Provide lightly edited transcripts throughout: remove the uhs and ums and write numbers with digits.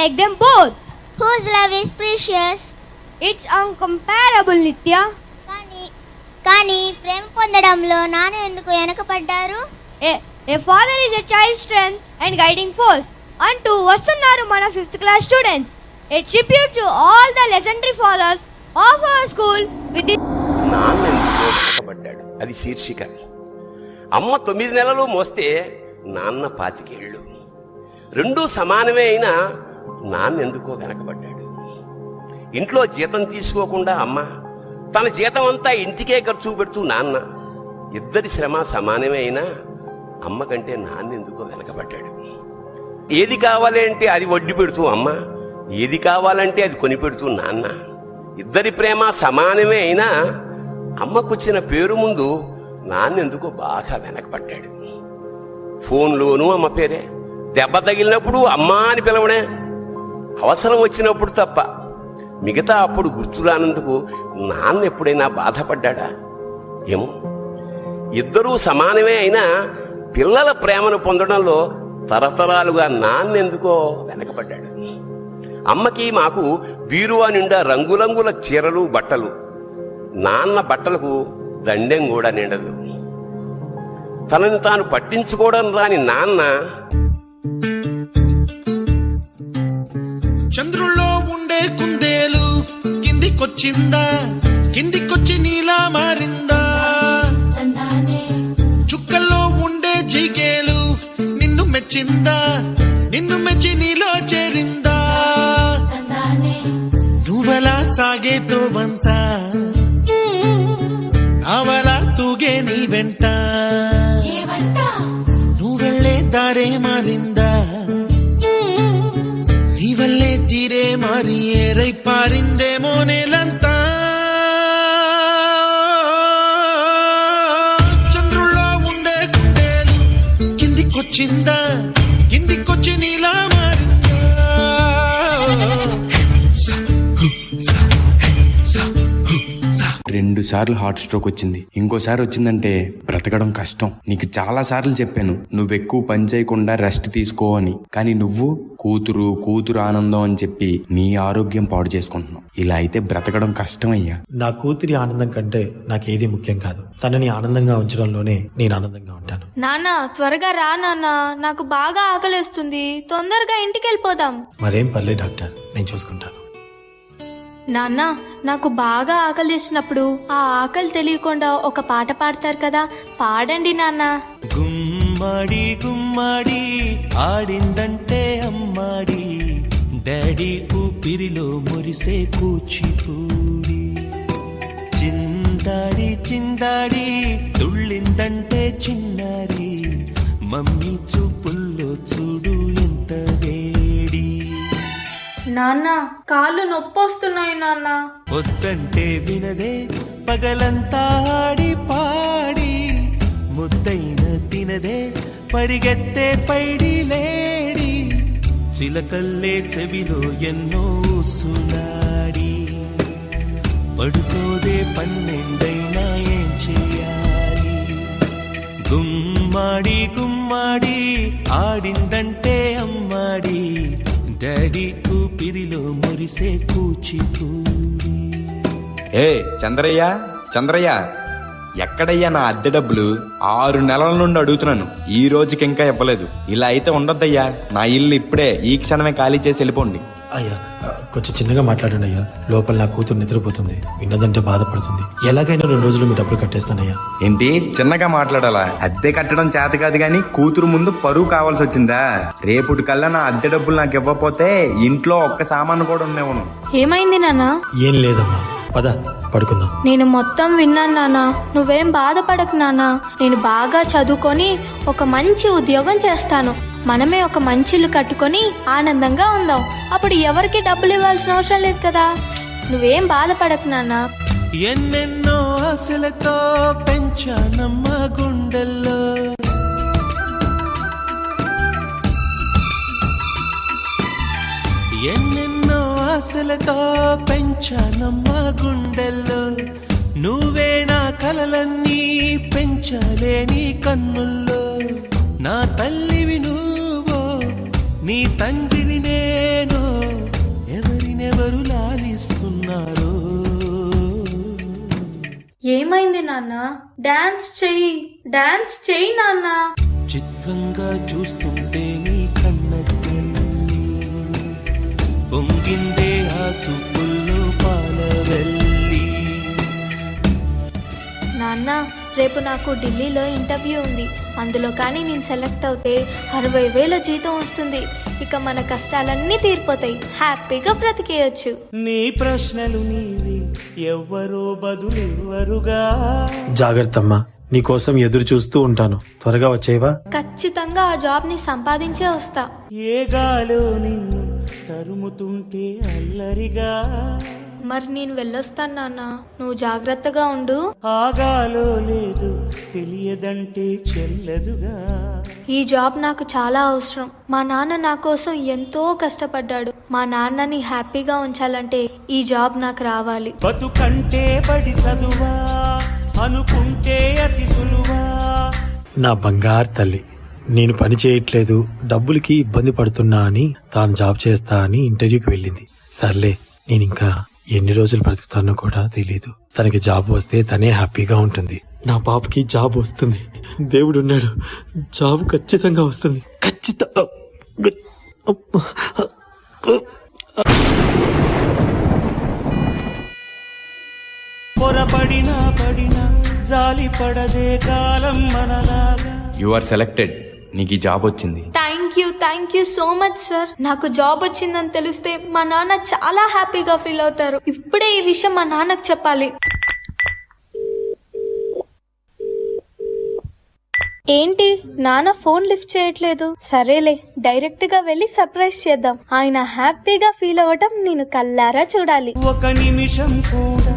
like them both. Whose love is precious? It's uncomparable, Nitya. కానీ ప్రేమ పొందడంలో నాన్న ఎందుకు వెనకపడ్డారు? A father is a child's strength and guiding force. అంటూ వస్తున్నారు మన 5th class students. A tribute to all the legendary fathers of our school with this. నాన్న ఎందుకో వెనకబడ్డాడు, అది శీర్షిక. అమ్మ 9 నెలలు మోస్తే నాన్న 25 ఏళ్ళు. రెండూ సమానమే అయినా నాన్న ఎందుకో వెనకబడ్డాడు. ఇంట్లో జీతం తీసుకోకుండా అమ్మ, తన జీతం అంతా ఇంటికే ఖర్చు పెడుతూ నాన్న, ఇద్దరి శ్రమ సమానమే అయినా అమ్మ కంటే నాన్న ఎందుకో వెనకబడ్డాడు. ఏది కావాలంటే అది వడ్డీ పెడుతూ అమ్మ, ఏది కావాలంటే అది కొనిపెడుతూ నాన్న, ఇద్దరి ప్రేమ సమానమే అయినా అమ్మకొచ్చిన పేరు ముందు నాన్న ఎందుకో బాగా వెనకబడ్డాడు. ఫోన్లోనూ అమ్మ పేరే, దెబ్బ తగిలినప్పుడు అమ్మా అని పిలవడే, అవసరం వచ్చినప్పుడు తప్ప మిగతా అప్పుడు గుర్తురానందుకు నాన్న ఎప్పుడైనా బాధపడ్డా? ఏమో. ఇద్దరూ సమానమే అయినా పిల్లల ప్రేమను పొందడంలో తరతరాలుగా నాన్న ఎందుకో వెనకబడ్డాడు. అమ్మకి మాకు బీరువా నిండా రంగురంగుల చీరలు బట్టలు, నాన్న బట్టలకు దండెం కూడా నిండదు. తనని తాను పట్టించుకోవడం రాని నాన్న చంద్రుల్లో ఉండే కుందేలు కిందికొచ్చిందా, కిందికొచ్చి నీలా మారిందా? చుక్కల్లో ఉండే జిగేలు నిన్ను మెచ్చిందా, నిన్ను మెచ్చి నీలో చేరిందా? నువ్వలా సాగే తోవంత, నావలా తూగే నీ వెంట, నువ్వెళ్ళే దారే మారిందా? నీవల్లే తీరే మారి ఏరై పారిందేమో నేలంతా. చంద్రుల్లో ఉండే కుందేలు కిందికొచ్చిందా, కిందికొచ్చి నీలా మారిందా? 2 సార్లు హార్ట్ స్ట్రోక్ వచ్చింది. ఇంకోసారి వచ్చిందంటే బ్రతకడం కష్టం. నీకు చాలా సార్లు చెప్పాను నువ్వెక్కువ పని చేయకుండా రెస్ట్ తీసుకో అని. కానీ నువ్వు కూతురు ఆనందం అని చెప్పి నీ ఆరోగ్యం పాడు చేసుకుంటున్నావు. ఇలా అయితే బ్రతకడం కష్టం అయ్యా. నా కూతురి ఆనందం కంటే నాకేది ముఖ్యం కాదు. తనని ఆనందంగా ఉంచడంలోనే నేను ఆనందంగా ఉంటాను. నాన్న త్వరగా రా నాన్న, నాకు బాగా ఆకలేస్తుంది, తొందరగా ఇంటికి వెళ్ళిపోదాం. మరేం పర్లేదు డాక్టర్, నేను చూసుకుంటాను. నాన్న నాకు బాగా ఆకలిసినప్పుడు ఆ ఆకలి తెలియకుండా ఒక పాట పాడతారు కదా, పాడండి నాన్న. గుమ్మడి గుమ్మడి ఆడిందంటే అమ్మాడి, డాడీ ఊపిరిలో మురిసే కూచిపూడి. చిందాడి చిందాడి తుళ్ళిందంటే చిన్నారి, మమ్మీ చూపుల్లో చూడు ఎంత వేడి. నాన్న కాళ్ళు నొప్పొస్తున్నాయి నాన్న. వద్దంటే వినదే పగలంతా ఆడి పాడి, ముద్దైన తినదే పరిగెత్తే పైడి లేడి, చిలకల్లే చెవిలో ఎన్నో సులాడి, పడుకోదే 12 ఏం చెయ్యాలి? గుమ్మాడి గుమ్మాడి ఆడిందంటే అమ్మాడి, డాడీ ఊపిరిలో మురిసే కూచిపూడి. ఏ చంద్రయ్య ఎక్కడయ్యా నా అద్దె డబ్బులు? 6 నెలల నుండి అడుగుతున్నాను, ఈ రోజుకి ఇంకా ఇవ్వలేదు. ఇలా అయితే ఉండొద్దయ్యా. నా ఇల్లు ఇప్పుడే ఈ క్షణమే ఖాళీ చేసి వెళ్ళిపోండి. అయ్యా కొంచెం చిన్నగా మాట్లాడండి అయ్యా. లోపల నా కూతురు నిద్రపోతుంది, విన్నదంటే బాధపడుతుంది. ఎలాగైనా 2 రోజులు మీ డబ్బులు కట్టేస్తానయ్యా. ఏంటి చిన్నగా మాట్లాడాలా? అద్దె కట్టడం చేత కాదు గాని కూతురు ముందు పరువు కావాల్సి వచ్చిందా? రేపుటి కల్లా నా అద్దె డబ్బులు నాకు ఇవ్వకపోతే ఇంట్లో ఒక్క సామాను కూడా ఉండేవను. ఏమైంది నాన్న? ఏం లేదమ్మా, పద పడుకుందాం. నేను మొత్తం విన్నాను నాన్న, నువ్వేం బాధపడకు నాన్న. నేను బాగా చదువుకొని ఒక మంచి ఉద్యోగం చేస్తాను. మనమే ఒక మంచి ఇల్లు కట్టుకొని ఆనందంగా ఉందాం. అప్పుడు ఎవరికి డబ్బులు ఇవ్వాల్సిన అవసరం లేదు కదా. నువ్వేం బాధపడకు నాన్న. ఎన్నెన్నో ఆశలతో పెంచానమ్మ గుండెల్లో, ఎన్నెన్నో ఆశలతో పెంచానమ్మ గుండెల్లో, నువ్వే నా కలలన్నీ పెంచాలే నీ కన్నుల్లో. నా తల్లివి నువ్వో, నీ తండ్రిని నేను, ఏమైంది నాన్న? డాన్స్ చెయ్యి నాన్న. చిత్రంగా చూస్తుంటే నీ కన్నెల్లి పొంగిందే ఆ చూపుల్లో పాలవెల్లి. నాన్న, రేపు నాకు ఢిల్లీలో ఇంటర్వ్యూ ఉంది. అందులో కానీ నేను సెలెక్ట్ అవుతే 60,000 జీతం వస్తుంది. ఇక మన కష్టాలన్నీ తీరిపోతాయి, హ్యాపీగా బ్రతికేయచ్చు. నీ ప్రశ్నలు నీవి, ఎవ్వరో బదులెవ్వరుగా. జాగ్రత్త అమ్మా, నీకోసం ఎదురు చూస్తూ ఉంటాను. త్వరగా వచ్చేవా? ఖచ్చితంగా ఆ జాబ్ ని సంపాదించే వస్తా. ఏ గాలో నిన్ను తరుముతుంటే అల్లరిగా. మరి నేను వెళ్ళొస్తాను నాన్న, నువ్వు జాగ్రత్తగా ఉండు. ఆగాలో లేదు తెలియదంటే చెల్లదుగా. ఈ జాబ్ నాకు చాలా అవసరం. మా నాన్న నా కోసం ఎంతో కష్టపడ్డాడు. మా నాన్నని హ్యాపీగా ఉంచాలంటే ఈ జాబ్ నాకు రావాలి. బతుకంటే పడి చదువా అనుకుంటే అతి సులువా. నా బంగారు తల్లి, నేను పని చేయట్లేదు, డబ్బులకి ఇబ్బంది పడుతున్నా అని తాను జాబ్ చేస్తా అని ఇంటర్వ్యూకి వెళ్ళింది. సర్లే, నేను ఇంకా ఎన్ని రోజులు బ్రతుకుతానో కూడా తెలీదు. తనకి జాబ్ వస్తే తనే హ్యాపీగా ఉంటుంది. నా పాపకి జాబ్ వస్తుంది, దేవుడున్నాడు, జాబ్ ఖచ్చితంగా వస్తుంది. పొరపడినా పడినా జాలి పడదే కాలం మనలాగా. You are selected. నీకు ఈ జాబ్ వచ్చింది. Thank you so much sir. నాకు జాబ్ వచ్చిందని తెలిస్తే మా నాన్న చాలా హ్యాపీగా ఫీల్ అవుతారు. ఇప్పుడే ఈ విషయం మా నాన్నకు చెప్పాలి. ఏంటి నాన్న ఫోన్ లిఫ్ట్ చేయట్లేదు? సరేలే, డైరెక్ట్ గా వెళ్ళి సర్ప్రైజ్ చేద్దాం. ఆయన హ్యాపీగా ఫీల్ అవ్వటం నేను కల్లారా చూడాలి. ఒక నిమిషం కూడా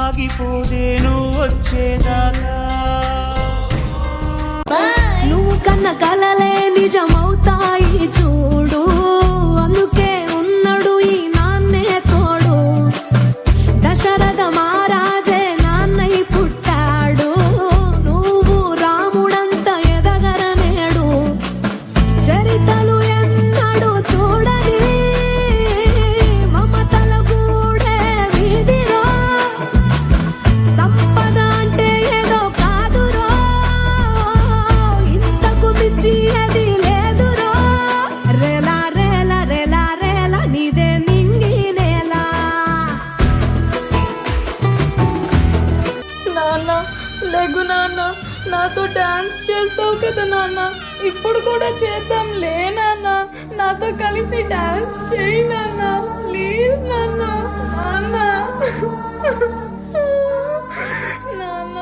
ఆగిపోదే నువ్వు వచ్చేదాకా. నువ్వు కన్న కలలే నిజమవుతాయి చూడు, అందుకే ఉన్నాడు ఈ నాన్నే తోడు. దశరథ మహారాజే నాన్నై పుట్టాడు, నువ్వు రాముడంత ఎదగరనేడు. చరితలు ఎన్నడు చూడని మమతల గూడే వీధిలో, సంపద అంటే ఏదో కాదురో, ఇంతకు మించి అది లేదురో. రేలా రేలా రేలా రేలా నీదే నింగి నేలా. నాన్న లేగు నాన్న, నాతో డాన్స్ చేస్తావు కదా నాన్న, ఇప్పుడు కూడా చేద్దాం లే నాన్న. నాతో కలిసి డాన్స్ చేయి నాన్న, ప్లీజ్ నాన్న. నాన్న నాన్న.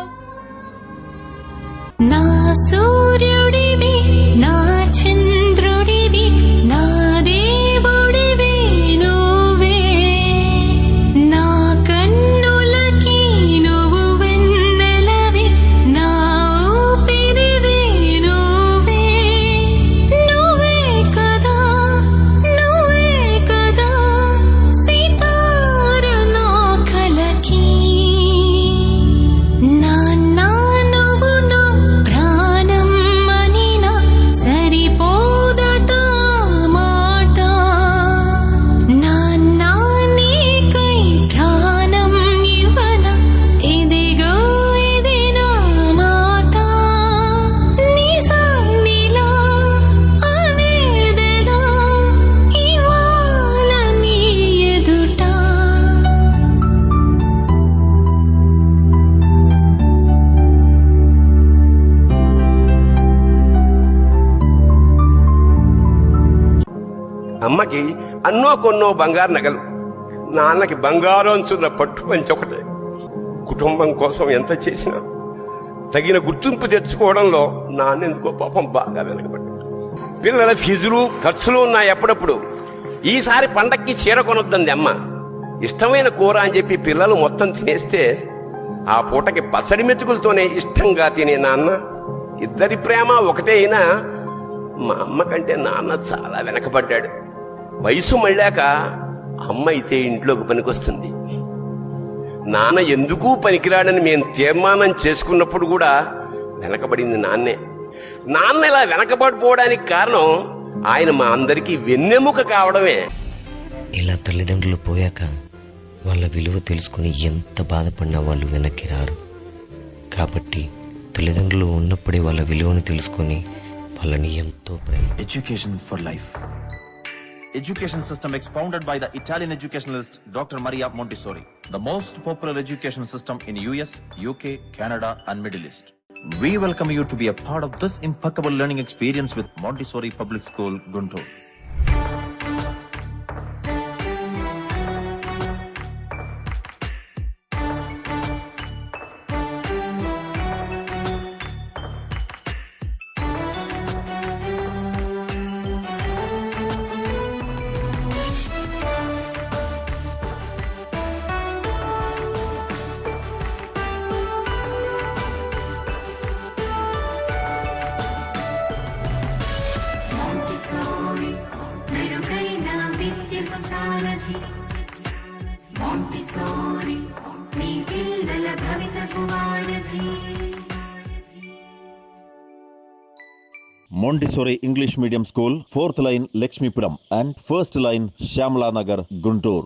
నా సూర్యుడివి, నా చంద్రుడివి, నా దేవుడివి నువ్వే. నా కన్నులకి నువ్వు వెన్నెలవి, నా ఊపిరివి నువ్వే. నువ్వే కదా సీతార నా కలకి. నాన్న నువ్వు నా ప్రాణం అనినా సరిపోదట మాట. నాన్న నీకై ప్రాణం ఇవ్వన, ఇదిగో ఇది నా మాట. నిజంనిలా అనేదెలా ఇవాళ నీ ఎదుట. అమ్మకి అన్నో కొన్నో బంగారు నగలు, నాన్నకి బంగారం అంచున్న పట్టు పంచి ఒకటే. కుటుంబం కోసం ఎంత చేసినా తగిన గుర్తింపు తెచ్చుకోవడంలో నాన్నెందుకో పాపం బాగా వెనకబడ్డాడు. పిల్లల ఫీజులు ఖర్చులు ఉన్నాయి ఎప్పుడప్పుడు. ఈసారి పండక్కి చీర కొనొద్దంది అమ్మ. ఇష్టమైన కూర అని చెప్పి పిల్లలు మొత్తం తినేస్తే ఆ పూటకి పచ్చడి మెతుకులతోనే ఇష్టంగా తినే నాన్న. ఇద్దరి ప్రేమ ఒకటే అయినా మా అమ్మ కంటే నాన్న చాలా వెనకబడ్డాడు. వయసు మళ్ళాక అమ్మ అయితే ఇంట్లోకి పనికొస్తుంది. నాన్న ఎందుకు పనికిరాడని మేము తీర్మానం చేసుకున్నప్పుడు కూడా వెనకబడింది నాన్నే. నాన్న ఇలా వెనకబడిపోవడానికి కారణం ఆయన మా అందరికీ వెన్నెముక కావడమే. ఇలా తల్లిదండ్రులు పోయాక వాళ్ళ విలువ తెలుసుకుని ఎంత బాధపడినా వాళ్ళు వెనక్కి రారు. కాబట్టి తల్లిదండ్రులు ఉన్నప్పుడే వాళ్ళ విలువను తెలుసుకొని వాళ్ళని ఎంతో ప్రేమ. Education for life. Education system expounded by the Italian educationalist Dr. Maria Montessori, the most popular education system in US, UK, Canada and Middle East. We welcome you to be a part of this impeccable learning experience with Montessori Public School, Guntur. Montessori English Medium School, 4th line Lakshmipuram and 1st line Shamla Nagar, Guntur.